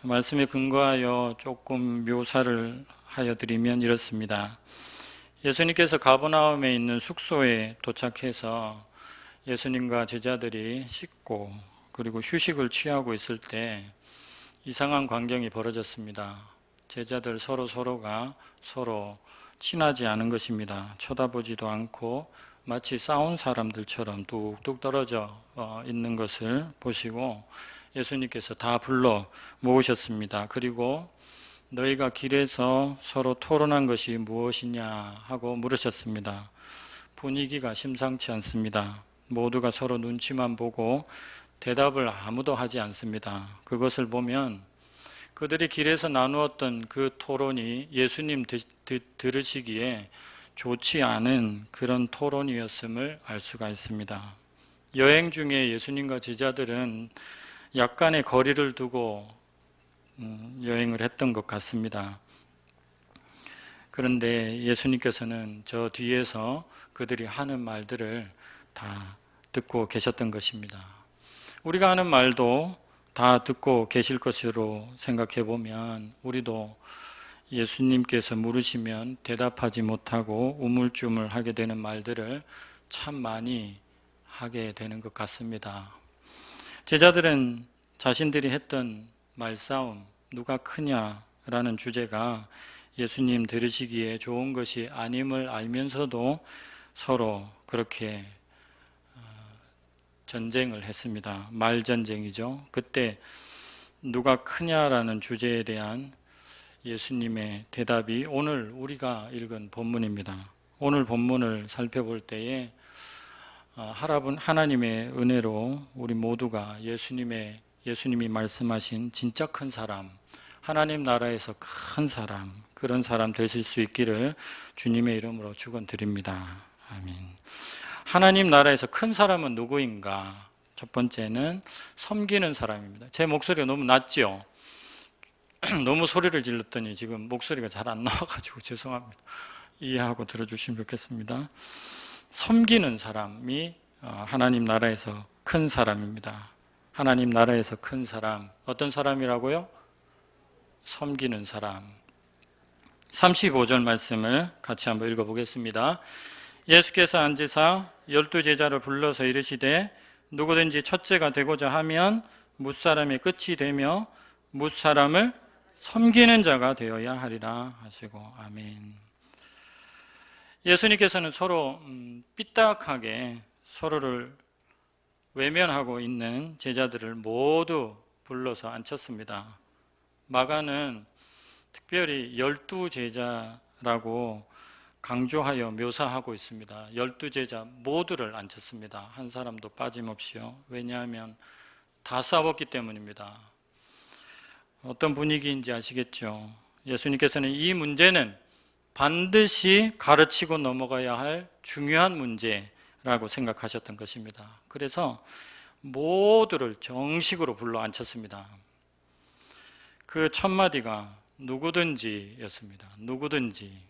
말씀에 근거하여 조금 묘사를 하여 드리면 이렇습니다. 예수님께서 가버나움에 있는 숙소에 도착해서 예수님과 제자들이 씻고 그리고 휴식을 취하고 있을 때 이상한 광경이 벌어졌습니다. 제자들 서로가 서로 친하지 않은 것입니다. 쳐다보지도 않고 마치 싸운 사람들처럼 뚝뚝 떨어져 있는 것을 보시고 예수님께서 다 불러 모으셨습니다. 그리고 너희가 길에서 서로 토론한 것이 무엇이냐 하고 물으셨습니다. 분위기가 심상치 않습니다. 모두가 서로 눈치만 보고 대답을 아무도 하지 않습니다. 그것을 보면 그들이 길에서 나누었던 그 토론이 예수님 들으시기에 좋지 않은 그런 토론이었음을 알 수가 있습니다. 여행 중에 예수님과 제자들은 약간의 거리를 두고 여행을 했던 것 같습니다. 그런데 예수님께서는 저 뒤에서 그들이 하는 말들을 다 듣고 계셨던 것입니다. 우리가 하는 말도 다 듣고 계실 것으로 생각해 보면 우리도 예수님께서 물으시면 대답하지 못하고 우물쭈물하게 되는 말들을 참 많이 하게 되는 것 같습니다. 제자들은 자신들이 했던 말싸움, 누가 크냐라는 주제가 예수님 들으시기에 좋은 것이 아님을 알면서도 서로 그렇게 전쟁을 했습니다. 말전쟁이죠. 그때 누가 크냐라는 주제에 대한 예수님의 대답이 오늘 우리가 읽은 본문입니다. 오늘 본문을 살펴볼 때에 하나님의 은혜로 우리 모두가 예수님이 말씀하신 진짜 큰 사람, 하나님 나라에서 큰 사람, 그런 사람 되실 수 있기를 주님의 이름으로 축원드립니다. 아멘. 하나님 나라에서 큰 사람은 누구인가? 첫 번째는 섬기는 사람입니다. 제 목소리가 너무 낮죠? 너무 소리를 질렀더니 지금 목소리가 잘 안 나와가지고 죄송합니다. 이해하고 들어주시면 좋겠습니다. 섬기는 사람이 하나님 나라에서 큰 사람입니다. 하나님 나라에서 큰 사람, 어떤 사람이라고요? 섬기는 사람. 35절 말씀을 같이 한번 읽어보겠습니다. 예수께서 앉으사 12제자를 불러서 이르시되 누구든지 첫째가 되고자 하면 뭇사람의 끝이 되며 뭇사람을 섬기는 자가 되어야 하리라 하시고 아멘. 예수님께서는 서로 삐딱하게 서로를 외면하고 있는 제자들을 모두 불러서 앉혔습니다. 마가는 특별히 12제자라고 강조하여 묘사하고 있습니다. 12제자 모두를 앉혔습니다. 한 사람도 빠짐없이요. 왜냐하면 다 싸웠기 때문입니다. 어떤 분위기인지 아시겠죠? 예수님께서는 이 문제는 반드시 가르치고 넘어가야 할 중요한 문제라고 생각하셨던 것입니다. 그래서 모두를 정식으로 불러 앉혔습니다. 그 첫 마디가 누구든지였습니다. 누구든지.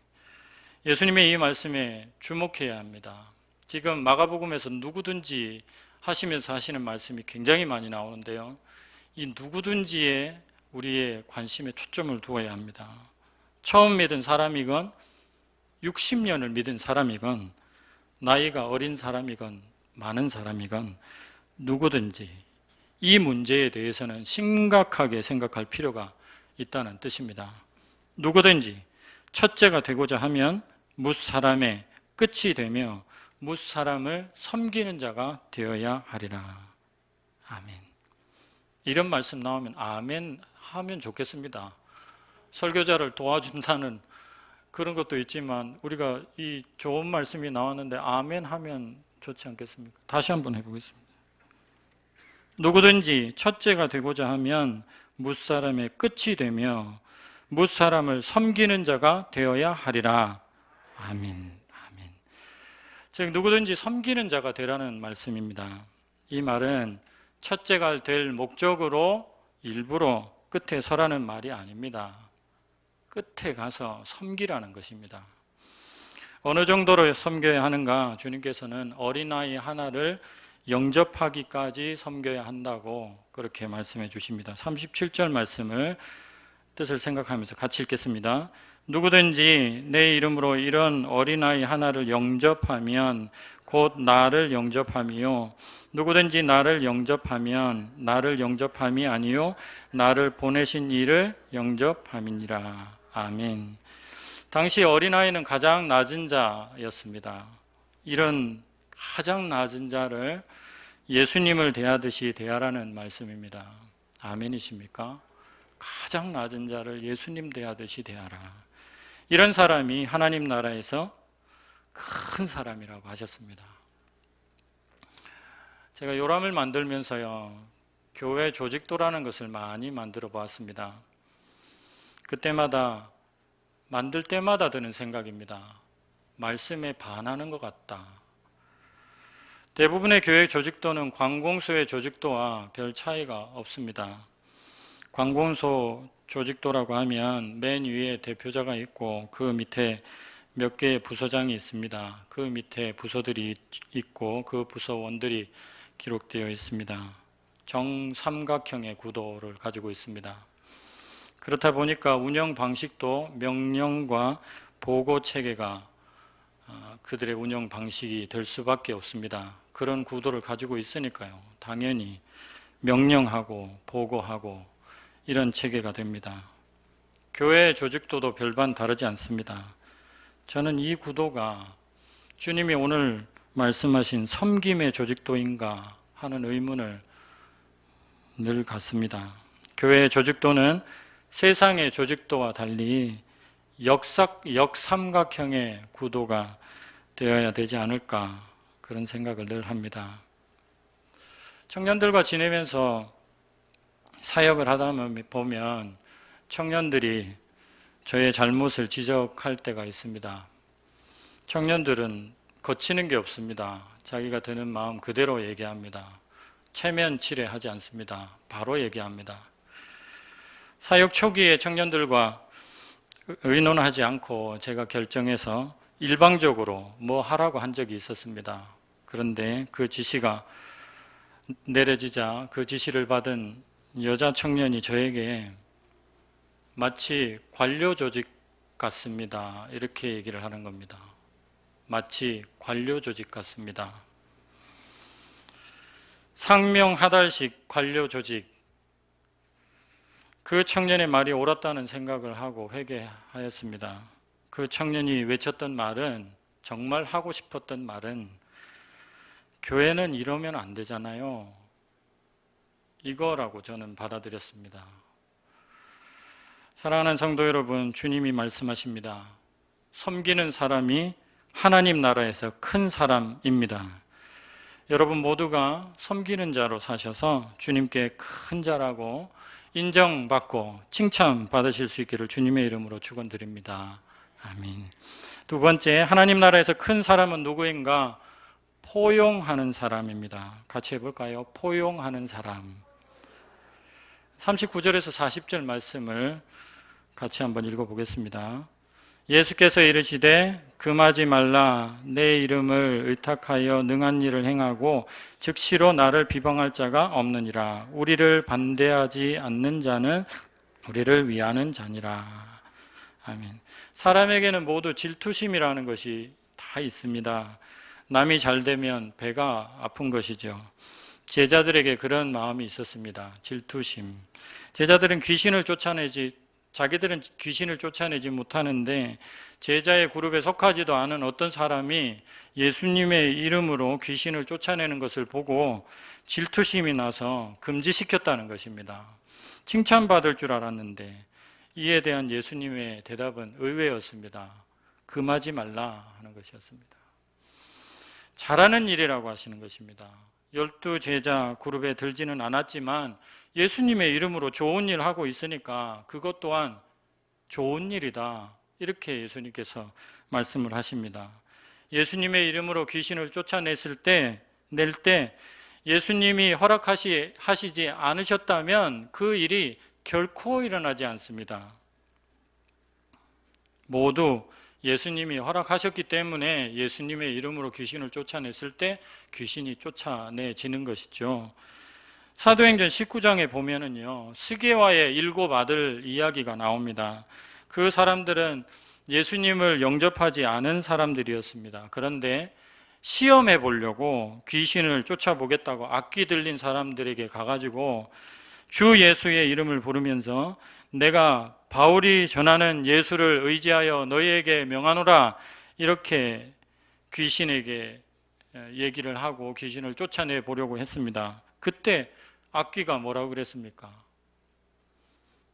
예수님의 이 말씀에 주목해야 합니다. 지금 마가복음에서 누구든지 하시면서 하시는 말씀이 굉장히 많이 나오는데요. 이 누구든지에 우리의 관심에 초점을 두어야 합니다. 처음 믿은 사람이건 60년을 믿은 사람이건 나이가 어린 사람이건 많은 사람이건 누구든지 이 문제에 대해서는 심각하게 생각할 필요가 있다는 뜻입니다. 누구든지 첫째가 되고자 하면 뭇사람의 끝이 되며 뭇사람을 섬기는 자가 되어야 하리라. 아멘. 이런 말씀 나오면 아멘 하면 좋겠습니다. 설교자를 도와준다는 그런 것도 있지만 우리가 이 좋은 말씀이 나왔는데 아멘 하면 좋지 않겠습니까? 다시 한번 해보겠습니다. 누구든지 첫째가 되고자 하면 뭇사람의 끝이 되며 뭇사람을 섬기는 자가 되어야 하리라. 아멘. 아멘. 즉 누구든지 섬기는 자가 되라는 말씀입니다. 이 말은 첫째가 될 목적으로 일부러 끝에 서라는 말이 아닙니다. 끝에 가서 섬기라는 것입니다. 어느 정도로 섬겨야 하는가? 주님께서는 어린아이 하나를 영접하기까지 섬겨야 한다고 그렇게 말씀해 주십니다. 37절 말씀을 뜻을 생각하면서 같이 읽겠습니다. 누구든지 내 이름으로 이런 어린아이 하나를 영접하면 곧 나를 영접함이요 누구든지 나를 영접하면 나를 영접함이 아니요 나를 보내신 이를 영접함이니라. 아멘. 당시 어린아이는 가장 낮은 자였습니다. 이런 가장 낮은 자를 예수님을 대하듯이 대하라는 말씀입니다. 아멘이십니까? 가장 낮은 자를 예수님 대하듯이 대하라. 이런 사람이 하나님 나라에서 큰 사람이라고 하셨습니다. 제가 요람을 만들면서요, 교회 조직도라는 것을 많이 만들어 보았습니다. 그때마다, 만들 때마다 드는 생각입니다. 말씀에 반하는 것 같다. 대부분의 교회 조직도는 관공서의 조직도와 별 차이가 없습니다. 관공서 조직도라고 하면 맨 위에 대표자가 있고 그 밑에 몇 개의 부서장이 있습니다. 그 밑에 부서들이 있고 그 부서원들이 기록되어 있습니다. 정삼각형의 구도를 가지고 있습니다. 그렇다 보니까 운영 방식도 명령과 보고 체계가 그들의 운영 방식이 될 수밖에 없습니다. 그런 구도를 가지고 있으니까요. 당연히 명령하고 보고하고 이런 체계가 됩니다. 교회 조직도도 별반 다르지 않습니다. 저는 이 구도가 주님이 오늘 말씀하신 섬김의 조직도인가 하는 의문을 늘 갖습니다. 교회의 조직도는 세상의 조직도와 달리 역삼각형의 구도가 되어야 되지 않을까 그런 생각을 늘 합니다. 청년들과 지내면서 사역을 하다 보면 청년들이 저의 잘못을 지적할 때가 있습니다. 청년들은 거치는 게 없습니다. 자기가 드는 마음 그대로 얘기합니다. 체면치레하지 않습니다. 바로 얘기합니다. 사역 초기에 청년들과 의논하지 않고 제가 결정해서 일방적으로 뭐 하라고 한 적이 있었습니다. 그런데 그 지시가 내려지자 그 지시를 받은 여자 청년이 저에게 마치 관료 조직 같습니다. 이렇게 얘기를 하는 겁니다. 마치 관료 조직 같습니다. 상명하달식 관료 조직. 그 청년의 말이 옳았다는 생각을 하고 회개하였습니다. 그 청년이 외쳤던 말은, 정말 하고 싶었던 말은, 교회는 이러면 안 되잖아요. 이거라고 저는 받아들였습니다. 사랑하는 성도 여러분, 주님이 말씀하십니다. 섬기는 사람이 하나님 나라에서 큰 사람입니다. 여러분 모두가 섬기는 자로 사셔서 주님께 큰 자라고 인정받고 칭찬받으실 수 있기를 주님의 이름으로 축원드립니다. 아멘. 두 번째, 하나님 나라에서 큰 사람은 누구인가? 포용하는 사람입니다. 같이 해볼까요? 포용하는 사람. 39절에서 40절 말씀을 같이 한번 읽어보겠습니다. 예수께서 이르시되 금하지 말라. 내 이름을 의탁하여 능한 일을 행하고 즉시로 나를 비방할 자가 없느니라. 우리를 반대하지 않는 자는 우리를 위하는 자니라. 아멘. 사람에게는 모두 질투심이라는 것이 다 있습니다. 남이 잘 되면 배가 아픈 것이죠. 제자들에게 그런 마음이 있었습니다. 질투심. 제자들은 자기들은 귀신을 쫓아내지 못하는데 제자의 그룹에 속하지도 않은 어떤 사람이 예수님의 이름으로 귀신을 쫓아내는 것을 보고 질투심이 나서 금지시켰다는 것입니다. 칭찬받을 줄 알았는데 이에 대한 예수님의 대답은 의외였습니다. 금하지 말라 하는 것이었습니다. 잘하는 일이라고 하시는 것입니다. 12 제자 그룹에 들지는 않았지만 예수님의 이름으로 좋은 일 하고 있으니까 그것 또한 좋은 일이다. 이렇게 예수님께서 말씀을 하십니다. 예수님의 이름으로 귀신을 쫓아냈을 때, 낼 때 예수님이 허락하시지 않으셨다면 그 일이 결코 일어나지 않습니다. 모두 예수님이 허락하셨기 때문에 예수님의 이름으로 귀신을 쫓아냈을 때 귀신이 쫓아내지는 것이죠. 사도행전 19장에 보면은요, 스게와의 7 아들 이야기가 나옵니다. 그 사람들은 예수님을 영접하지 않은 사람들이었습니다. 그런데 시험해 보려고 귀신을 쫓아보겠다고 악기 들린 사람들에게 가가지고 주 예수의 이름을 부르면서 내가 바울이 전하는 예수를 의지하여 너희에게 명하노라, 이렇게 귀신에게 얘기를 하고 귀신을 쫓아내 보려고 했습니다. 그때 악기가 뭐라고 그랬습니까?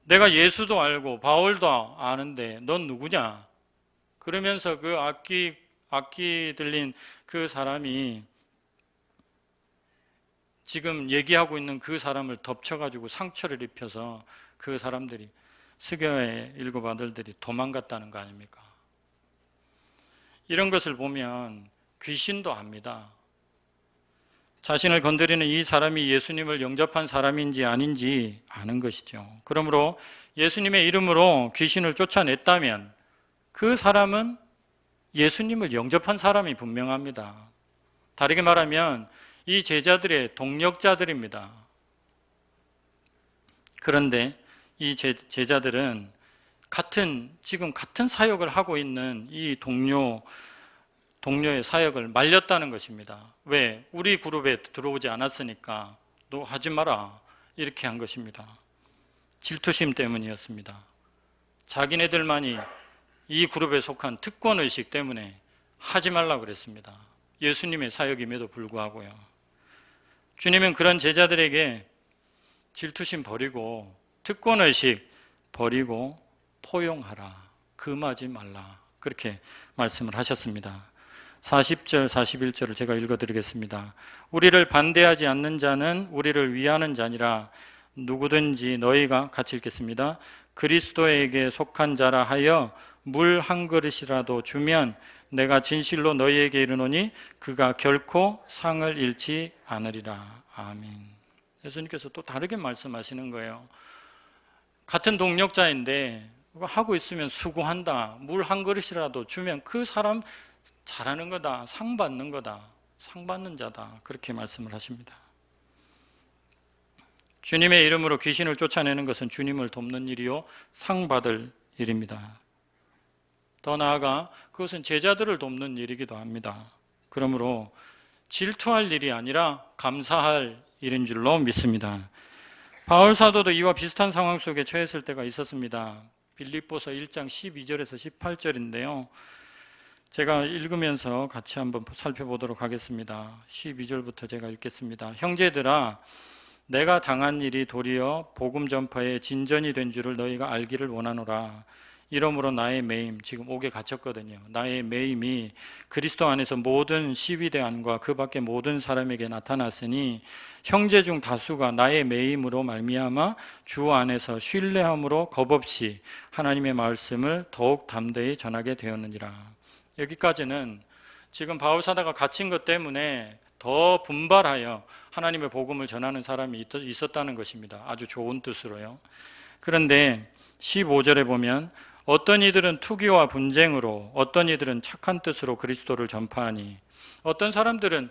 내가 예수도 알고 바울도 아는데 넌 누구냐? 그러면서 그 악기 들린 그 사람이 지금 얘기하고 있는 그 사람을 덮쳐가지고 상처를 입혀서 그 사람들이, 스게와의 7 아들들이 도망갔다는 거 아닙니까? 이런 것을 보면 귀신도 압니다. 자신을 건드리는 이 사람이 예수님을 영접한 사람인지 아닌지 아는 것이죠. 그러므로 예수님의 이름으로 귀신을 쫓아냈다면 그 사람은 예수님을 영접한 사람이 분명합니다. 다르게 말하면 이 제자들의 동력자들입니다. 그런데 이 제자들은 지금 같은 사역을 하고 있는 이 동료의 사역을 말렸다는 것입니다. 왜? 우리 그룹에 들어오지 않았으니까 너 하지 마라, 이렇게 한 것입니다. 질투심 때문이었습니다. 자기네들만이 이 그룹에 속한 특권의식 때문에 하지 말라고 그랬습니다. 예수님의 사역임에도 불구하고요. 주님은 그런 제자들에게 질투심 버리고 특권의식 버리고 포용하라, 금하지 말라, 그렇게 말씀을 하셨습니다. 40절 41절을 제가 읽어드리겠습니다. 우리를 반대하지 않는 자는 우리를 위하는 자니라. 누구든지 너희가, 같이 읽겠습니다. 그리스도에게 속한 자라 하여 물 한 그릇이라도 주면 내가 진실로 너희에게 이르노니 그가 결코 상을 잃지 않으리라. 아멘. 예수님께서 또 다르게 말씀하시는 거예요. 같은 동력자인데 하고 있으면 수고한다, 물 한 그릇이라도 주면 그 사람 잘하는 거다, 상 받는 거다, 상 받는 자다, 그렇게 말씀을 하십니다. 주님의 이름으로 귀신을 쫓아내는 것은 주님을 돕는 일이요 상 받을 일입니다. 더 나아가 그것은 제자들을 돕는 일이기도 합니다. 그러므로 질투할 일이 아니라 감사할 일인 줄로 믿습니다. 바울 사도도 이와 비슷한 상황 속에 처했을 때가 있었습니다. 빌립보서 1장 12절에서 18절인데요. 제가 읽으면서 같이 한번 살펴보도록 하겠습니다. 12절부터 제가 읽겠습니다. 형제들아, 내가 당한 일이 도리어 복음 전파의 진전이 된 줄을 너희가 알기를 원하노라. 이러므로 나의 매임, 지금 옥에 갇혔거든요. 나의 매임이 그리스도 안에서 모든 시위대 안과 그 밖의 모든 사람에게 나타났으니 형제 중 다수가 나의 매임으로 말미암아 주 안에서 신뢰함으로 겁없이 하나님의 말씀을 더욱 담대히 전하게 되었느니라. 여기까지는 지금 바울 사도가 갇힌 것 때문에 더 분발하여 하나님의 복음을 전하는 사람이 있었다는 것입니다. 아주 좋은 뜻으로요. 그런데 15절에 보면 어떤 이들은 투기와 분쟁으로, 어떤 이들은 착한 뜻으로 그리스도를 전파하니, 어떤 사람들은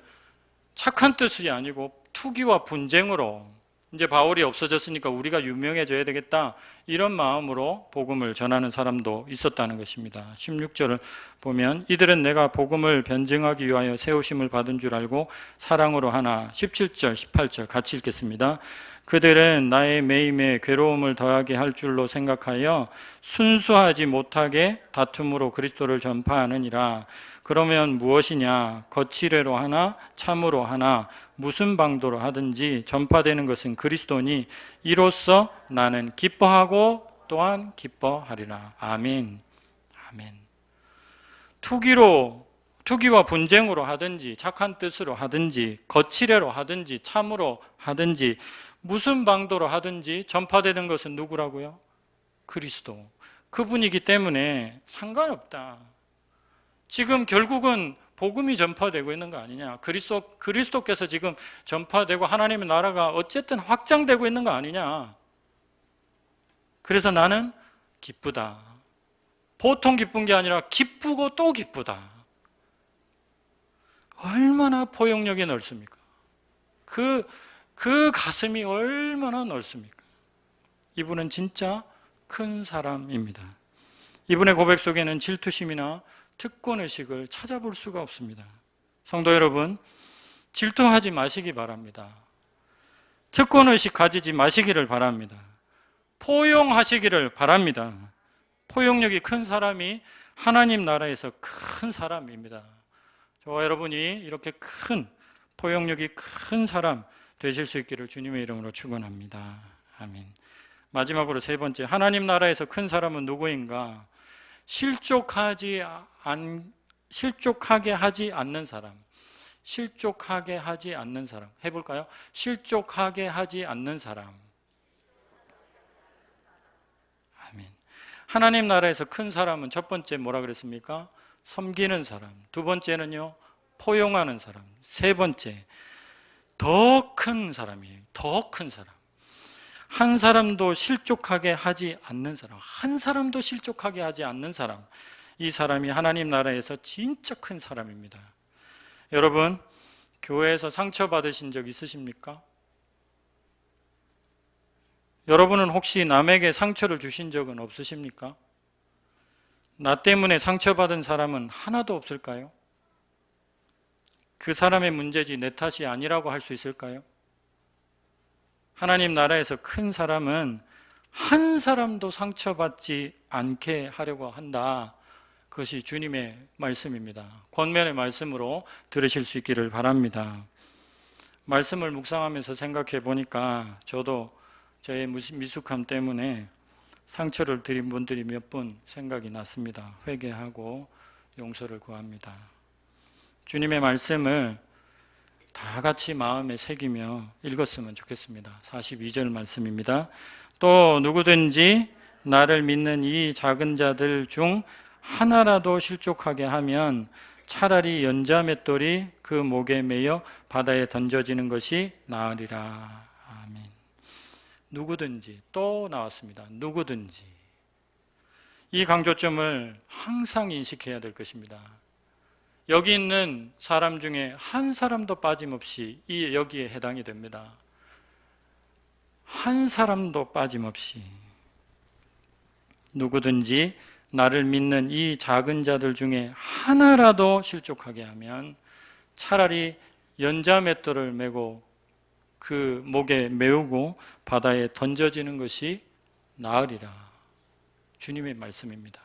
착한 뜻이 아니고 투기와 분쟁으로, 이제 바울이 없어졌으니까 우리가 유명해져야 되겠다, 이런 마음으로 복음을 전하는 사람도 있었다는 것입니다. 16절을 보면 이들은 내가 복음을 변증하기 위하여 세우심을 받은 줄 알고 사랑으로 하나. 17절 18절 같이 읽겠습니다. 그들은 나의 매임에 괴로움을 더하게 할 줄로 생각하여 순수하지 못하게 다툼으로 그리스도를 전파하느니라. 그러면 무엇이냐? 거칠애로 하나 참으로 하나 무슨 방도로 하든지 전파되는 것은 그리스도니 이로써 나는 기뻐하고 또한 기뻐하리라. 아멘. 아멘. 투기와 분쟁으로 하든지 착한 뜻으로 하든지 거칠애로 하든지 참으로 하든지 무슨 방도로 하든지 전파되는 것은 누구라고요? 그리스도. 그분이기 때문에 상관없다. 지금 결국은 복음이 전파되고 있는 거 아니냐? 그리스도께서 지금 전파되고 하나님의 나라가 어쨌든 확장되고 있는 거 아니냐? 그래서 나는 기쁘다. 보통 기쁜 게 아니라 기쁘고 또 기쁘다. 얼마나 포용력이 넓습니까? 그 가슴이 얼마나 넓습니까? 이분은 진짜 큰 사람입니다. 이분의 고백 속에는 질투심이나 특권의식을 찾아볼 수가 없습니다. 성도 여러분, 질투하지 마시기 바랍니다. 특권의식 가지지 마시기를 바랍니다. 포용하시기를 바랍니다. 포용력이 큰 사람이 하나님 나라에서 큰 사람입니다. 저와 여러분이 이렇게 큰 포용력이 큰 사람 되실 수 있기를 주님의 이름으로 축원합니다. 아멘. 마지막으로 세 번째, 하나님 나라에서 큰 사람은 누구인가? 실족하게 하지 않는 사람. 실족하게 하지 않는 사람. 해볼까요? 실족하게 하지 않는 사람. 아멘. 하나님 나라에서 큰 사람은 첫 번째 뭐라 그랬습니까? 섬기는 사람. 두 번째는요, 포용하는 사람. 세 번째, 더 큰 사람이에요. 더 큰 사람. 한 사람도 실족하게 하지 않는 사람. 한 사람도 실족하게 하지 않는 사람. 이 사람이 하나님 나라에서 진짜 큰 사람입니다. 여러분, 교회에서 상처받으신 적 있으십니까? 여러분은 혹시 남에게 상처를 주신 적은 없으십니까? 나 때문에 상처받은 사람은 하나도 없을까요? 그 사람의 문제지 내 탓이 아니라고 할 수 있을까요? 하나님 나라에서 큰 사람은 한 사람도 상처받지 않게 하려고 한다. 그것이 주님의 말씀입니다. 권면의 말씀으로 들으실 수 있기를 바랍니다. 말씀을 묵상하면서 생각해 보니까 저도 저의 미숙함 때문에 상처를 드린 분들이 몇 분 생각이 났습니다. 회개하고 용서를 구합니다. 주님의 말씀을 다 같이 마음에 새기며 읽었으면 좋겠습니다. 42절 말씀입니다. 또 누구든지 나를 믿는 이 작은 자들 중 하나라도 실족하게 하면 차라리 연자맷돌이 그 목에 매여 바다에 던져지는 것이 나으리라. 아멘. 누구든지, 또 나왔습니다. 누구든지. 이 강조점을 항상 인식해야 될 것입니다. 여기 있는 사람 중에 한 사람도 빠짐없이 여기에 해당이 됩니다. 한 사람도 빠짐없이. 누구든지 나를 믿는 이 작은 자들 중에 하나라도 실족하게 하면 차라리 연자맷돌을 메고 그 목에 메우고 바다에 던져지는 것이 나으리라. 주님의 말씀입니다.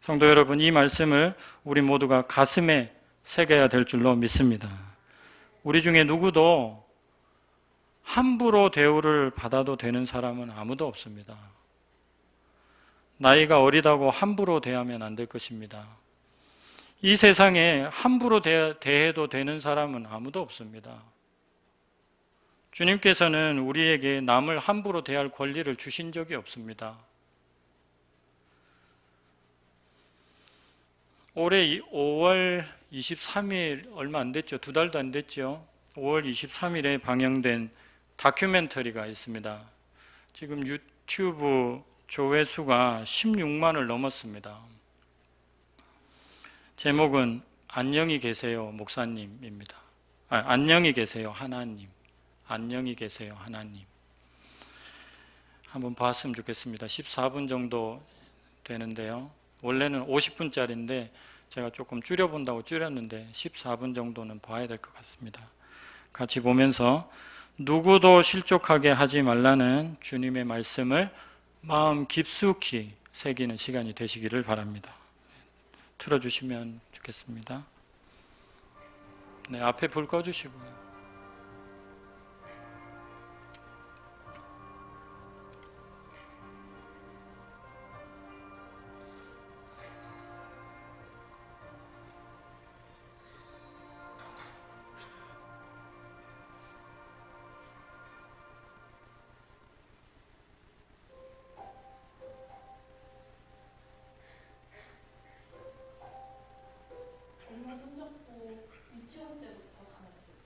성도 여러분, 이 말씀을 우리 모두가 가슴에 새겨야 될 줄로 믿습니다. 우리 중에 누구도 함부로 대우를 받아도 되는 사람은 아무도 없습니다. 나이가 어리다고 함부로 대하면 안 될 것입니다. 이 세상에 함부로 대해도 되는 사람은 아무도 없습니다. 주님께서는 우리에게 남을 함부로 대할 권리를 주신 적이 없습니다. 올해 5월 23일 얼마 안 됐죠. 2달도 안 됐죠. 5월 23일에 방영된 다큐멘터리가 있습니다. 지금 유튜브 조회수가 16만을 넘었습니다. 제목은 안녕히 계세요 목사님입니다. 안녕히 계세요 하나님. 안녕히 계세요 하나님. 한번 봤으면 좋겠습니다. 14분 정도 되는데요. 원래는 50분짜리인데 제가 조금 줄여본다고 줄였는데 14분 정도는 봐야 될 것 같습니다. 같이 보면서 누구도 실족하게 하지 말라는 주님의 말씀을 마음 깊숙이 새기는 시간이 되시기를 바랍니다. 틀어주시면 좋겠습니다. 네, 앞에 불 꺼주시고요. 정말 손잡고 유치원 때부터 다녔어요.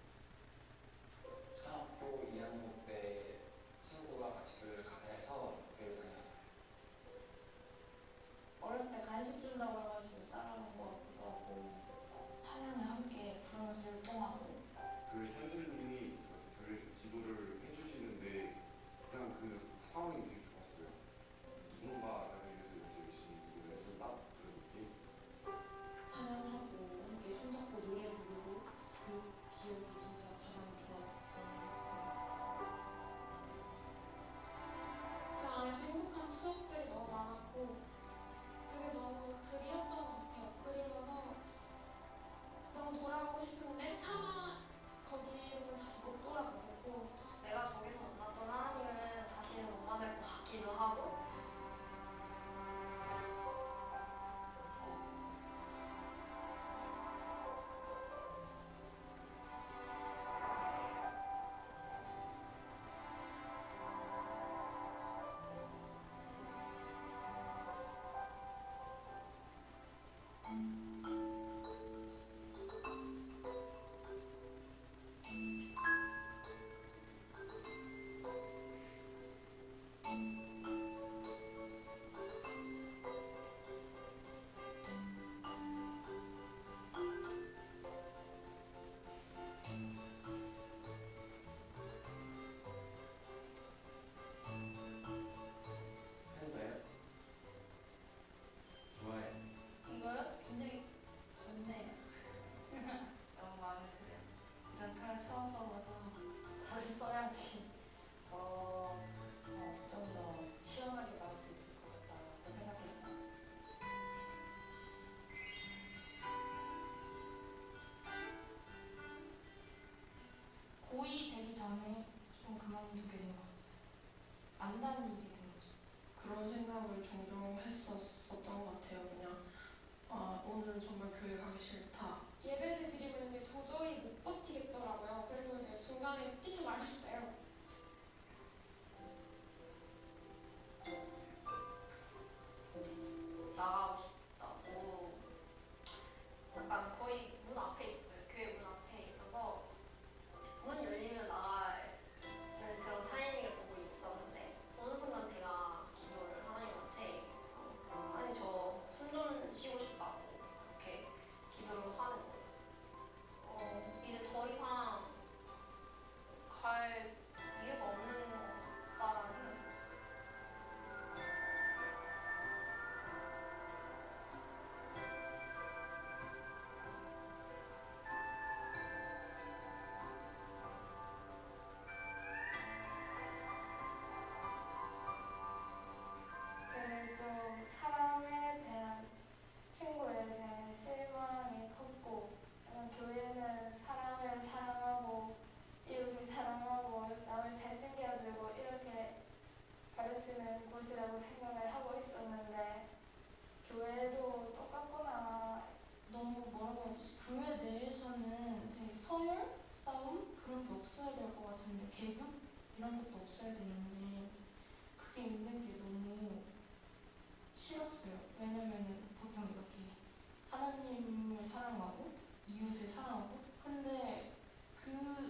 가기 싫다. 예배를 드리고 있는데 도저히 못 버티겠더라고요. 그래서 제가 중간에 뛰쳐나갔어요. 나가고 싶다고. 약간 거의 문 앞에 있어요. 교회 문 앞에 있어서 문 열리면 나갈 그런 타이밍을 보고 있었는데 어느 순간 제가 기도를 하나님한테 하나님 저 숨 좀 쉬고 싶다고 그렇게 기도를 하는 거예요. 이제 더 이상 갈 이유가 없는 것 같다라는 생각이 들었어요. 좀 사람에 대한 친구에 대한 실망이 컸고 약간 교회는 사람을 사랑하고 이웃을 사랑하고 남을 잘 챙겨주고 이렇게 가르치는 곳이라고 생각을 하고 있었는데 교회도 똑같구나. 너무 뭐라고 해야지? 교회 내에서는 되게 서열? 싸움? 그런 게 없어야 될 것 같은데 계급? 이런 것도 없어야 되는데 그게 있는 게 너무 싫었어요. 왜냐면은 보통 이렇게 하나님을 사랑하고 이웃을 사랑하고 근데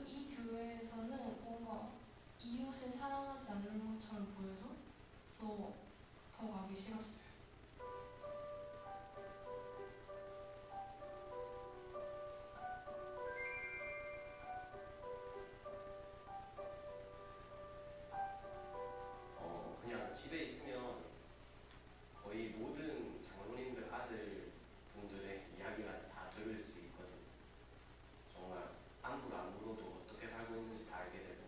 이 교회에서는 뭔가 이웃을 사랑하지 않는 것처럼 보여서 더 가기 싫었어요. 그냥 집에 있으면 거의 모든 장로님들 아들 분들의 이야기가 다 들을 수 있거든요. 정말 안부를 안 물어도 어떻게 살고 있는지 다 알게 되고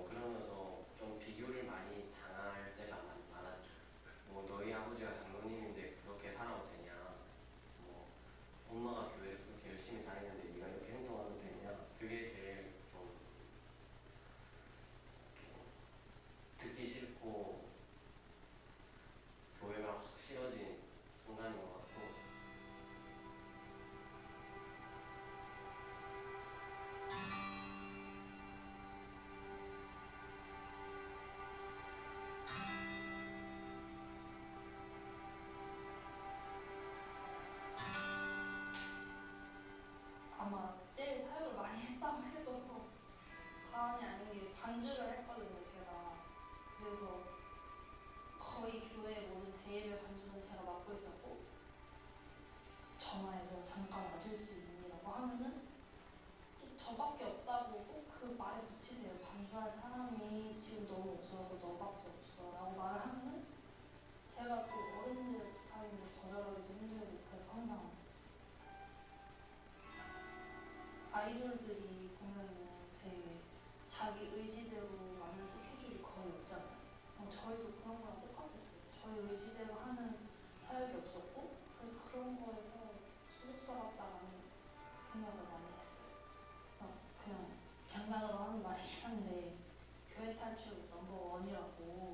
그러면서 좀 비교를 많이 당할 때가 많았죠. 뭐 너희 아버지가 장로님인데 그렇게 살아도 되냐, 뭐 엄마가 교회를 그렇게 열심히 다니는데 네가 이렇게 행동하도 되냐, 그게 제일 좀 듣기 싫고 교회가 확 싫어진 순간인 것 같고 아마 제일 사역을 많이 했다고 해도 과언이 아닌 게 반주를 했거든요, 제가. 그래서 거의 교회 모든 대예배 반주는 제가 맡고 있었고 전화해서 잠깐 와줄 수 있냐고 하면은 또 저밖에 없다고 꼭 그 말에 붙이세요. 반주할 사람이 지금 너무 없어서 너밖에 없어 라고 말을 하면은 제가 또 어른들의 부탁인데 거절하기도 힘들고 그래서 항상 아이돌들이 보면은 되게 자기 의지대로 하는 스케줄이 거의 없잖아요. 저희도 그런 거랑 똑같았어요. 저희 의지대로 하는 사역이 없었고 그래서 그런 거에서 소속사 같다라는 생각을 많이 했어요. 그냥 장난으로 하는 말이긴 한데 교회 탈출 넘버원이라고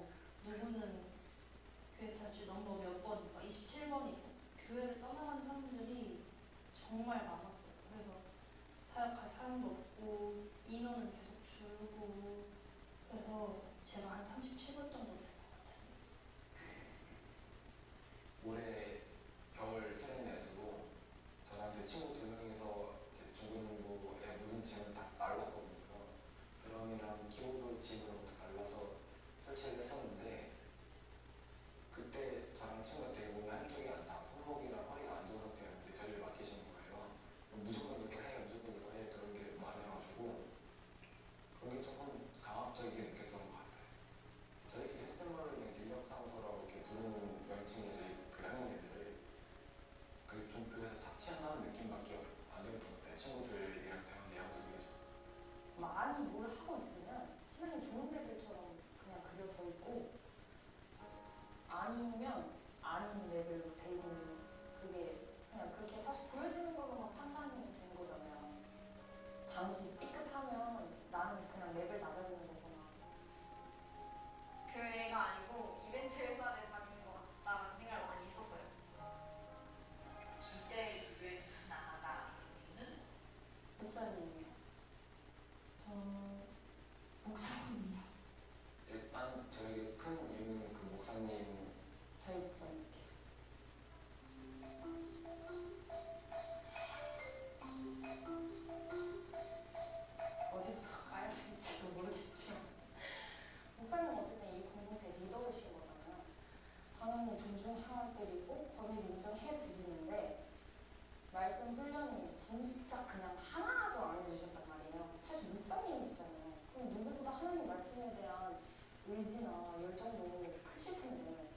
의지나 열정도 크실 텐데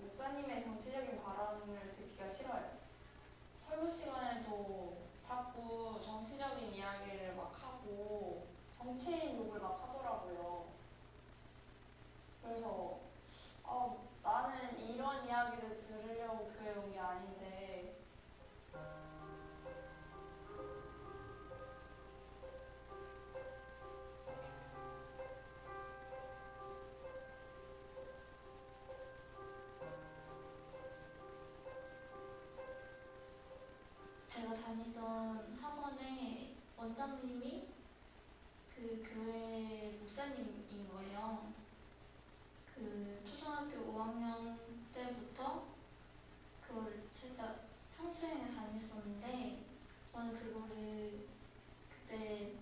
목사님의 정치적인 발언을 듣기가 싫어요. 설교 시간에도 자꾸 정치적인 이야기를 막 하고 정치인 욕을 막 하더라고요. 그래서 나는 이런 이야기를 들으려고 교회 온 게 아닌데 제가 다니던 학원에 원장님이 그 교회 목사님인 거예요. 그 초등학교 5학년 때부터 그걸 진짜 성추행을 당했었는데 저는 그거를 그때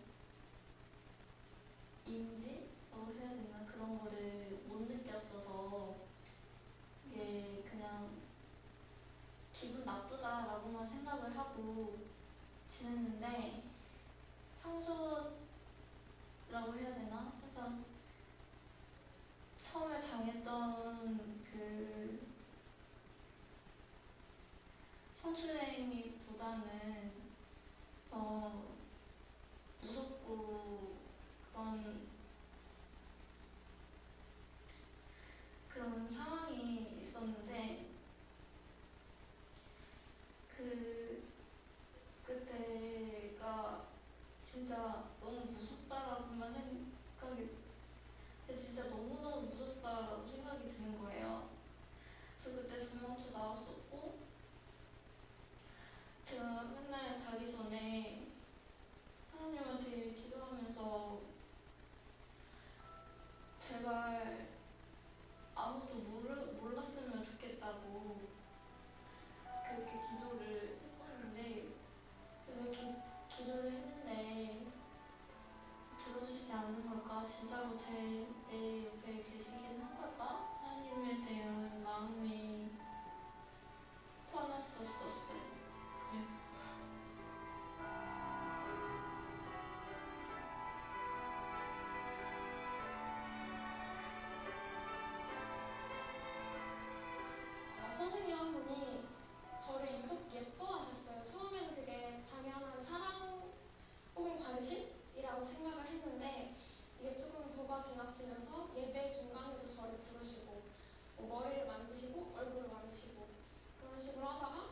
인지라고 해야 되나 그런 거를 못 느꼈어서 이게 그냥 기분 나쁘다라고만 생각을 하고 지냈는데 평소라고 해야 되나? 그래서 처음에 당했던 그 성추행보다는 더 무섭고 그런 상황이 있었는데 그때가 진짜 너무 무섭다라고만 생각이 진짜 너무너무 무섭다라고 생각이 드는 거예요. 그래서 그때 도망쳐 나왔었고 제가 맨날 자기 전에 하나님한테 기도하면서 제발 아무도 몰랐으면 좋겠다고 그렇게 기도를 했었는데 왜 기도를 했는데 들어주시지 않는 걸까? 진짜로 내 옆에 계시긴 한 걸까? 하나님에 대한 마음이 터졌었어요. 그냥 선생님 한 분이 저를 유독 예뻐하셨어요. 처음에는 그게 당연한 사랑 혹은 관심이라고 생각을 했는데 이게 조금 도가 지나치면서 예배 중간에도 저를 부르시고 머리를 만지시고 얼굴을 만지시고 그런 식으로 하다가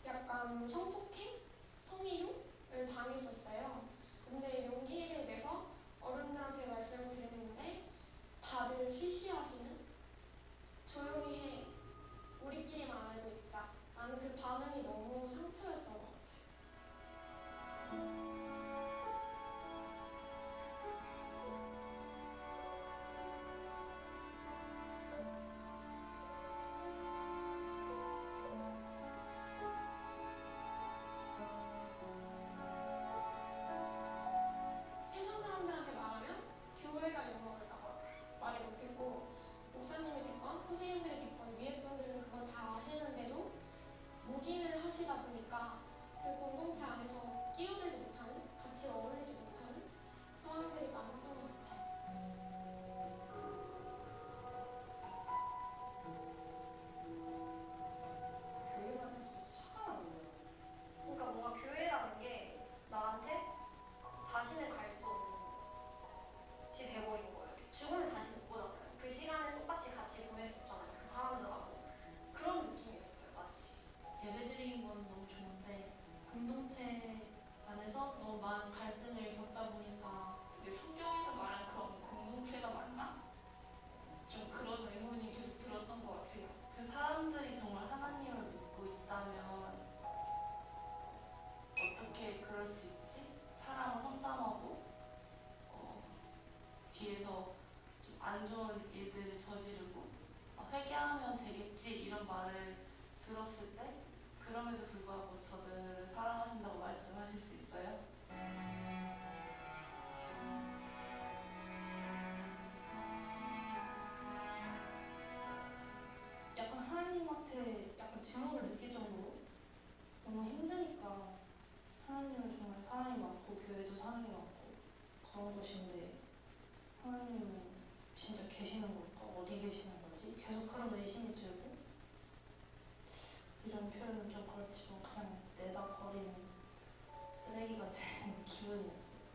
약간 성폭행? 성희롱을 당했었어요. 근데 용기를 내서 어른들한테 말씀을 드렸는데 다들 쉬쉬하시는 조용히 해. 우리끼리만 알고 있자. 나는 그 반응이 너무 상처였던 것 같아요. 세상 사람들한테 말하면 교회가 욕먹을까봐 말을 못했고 목사님이 됐건 선생님들이 됐건 위에 분들은 그걸 다 아시는데도 묵인을 하시다 보니까 그 공동체 안에서 끼어들지 못하는, 같이 어울리지 못하는 상황들이 많았던 것 같아요. 교회가 더 화가 나요. 그러니까 뭔가 교회라는 게 나한테 다시는 갈 수 없는 곳이 돼버린 거예요. 죽으면 다시 못 보잖아요. 그 시간을 똑같이 같이 보낼 수 없잖아요. 그 사람들하고. 그런 느낌이었어요, 마치. 예배드리는 건 너무 좋은데 공동체 안에서 너무 많은 갈등을 겪다 보니까 근데 성경에서 말한 그런 공동체가 맞나? 좀 그런 의문이 계속 들었던 것 같아요. 그 사람들이 정말 하나님을 믿고 있다면 어떻게 그럴 수 있지? 사랑을 험담하고 뒤에서 좀 안 좋은 일들을 저지르고 회개하면 되겠지 이런 말을 들었을 때 그럼에도 불구하고 저들을 사랑하신다고 말씀하실 수 있어요? 약간 하나님한테 약간 증오를 느낄 정도로 너무 힘드니까 하나님은 정말 사랑이 많고 교회도 사랑이 많고 그런 것인데 하나님은 진짜 계시는 걸까? 어디 계시는 거지? 계속 그런 의심이 들고 이런 표현은 좀 그렇지만 그냥 내다 버린 쓰레기 같은 기분이었어요.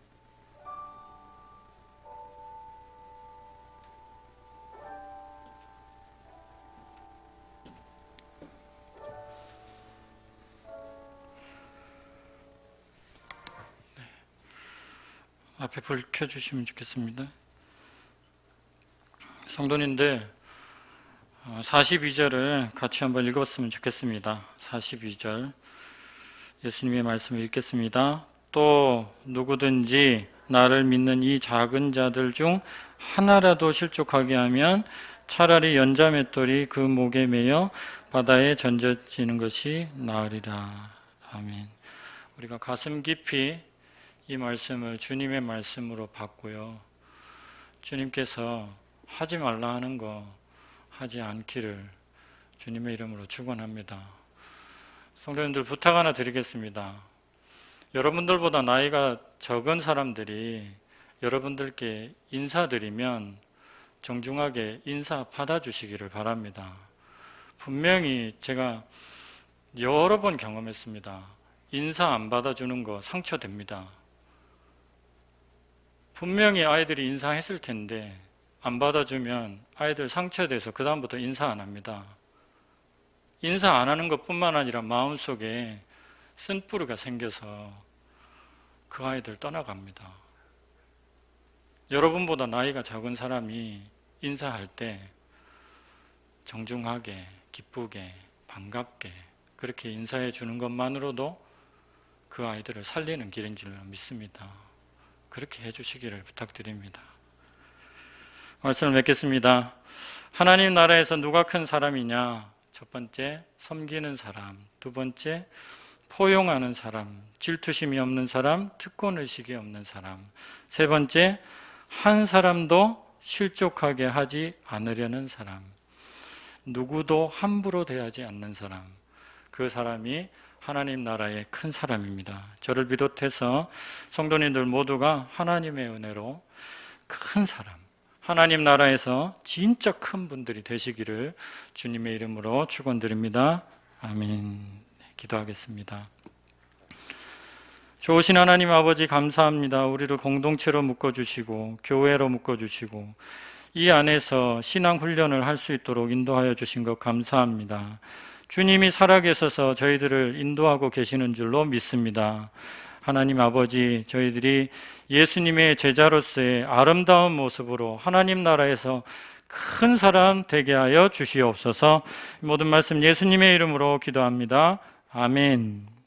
앞에 불 켜주시면 좋겠습니다. 성도님들 42절을 같이 한번 읽었으면 좋겠습니다. 42절 예수님의 말씀을 읽겠습니다. 또 누구든지 나를 믿는 이 작은 자들 중 하나라도 실족하게 하면 차라리 연자맷돌이 그 목에 매여 바다에 던져지는 것이 나으리라. 아멘. 우리가 가슴 깊이 이 말씀을 주님의 말씀으로 받고요. 주님께서 하지 말라 하는 거 하지 않기를 주님의 이름으로 축원합니다. 성도님들 부탁 하나 드리겠습니다. 여러분들보다 나이가 적은 사람들이 여러분들께 인사드리면 정중하게 인사 받아주시기를 바랍니다. 분명히 제가 여러 번 경험했습니다. 인사 안 받아주는 거 상처됩니다. 분명히 아이들이 인사했을 텐데 안 받아주면 아이들 상처돼서 그 다음부터 인사 안 합니다. 인사 안 하는 것뿐만 아니라 마음속에 쓴뿌리가 생겨서 그 아이들 떠나갑니다. 여러분보다 나이가 작은 사람이 인사할 때 정중하게, 기쁘게, 반갑게 그렇게 인사해 주는 것만으로도 그 아이들을 살리는 길인 줄 믿습니다. 그렇게 해주시기를 부탁드립니다. 말씀을 맺겠습니다. 하나님 나라에서 누가 큰 사람이냐? 첫 번째, 섬기는 사람. 두 번째, 포용하는 사람. 질투심이 없는 사람, 특권의식이 없는 사람. 세 번째, 한 사람도 실족하게 하지 않으려는 사람. 누구도 함부로 대하지 않는 사람. 그 사람이 하나님 나라의 큰 사람입니다. 저를 비롯해서 성도님들 모두가 하나님의 은혜로 큰 사람, 하나님 나라에서 진짜 큰 분들이 되시기를 주님의 이름으로 축원드립니다. 아멘. 기도하겠습니다. 좋으신 하나님 아버지 감사합니다. 우리를 공동체로 묶어주시고 교회로 묶어주시고 이 안에서 신앙 훈련을 할 수 있도록 인도하여 주신 것 감사합니다. 주님이 살아계셔서 저희들을 인도하고 계시는 줄로 믿습니다. 하나님 아버지, 저희들이 예수님의 제자로서의 아름다운 모습으로 하나님 나라에서 큰 사람 되게 하여 주시옵소서. 모든 말씀 예수님의 이름으로 기도합니다. 아멘.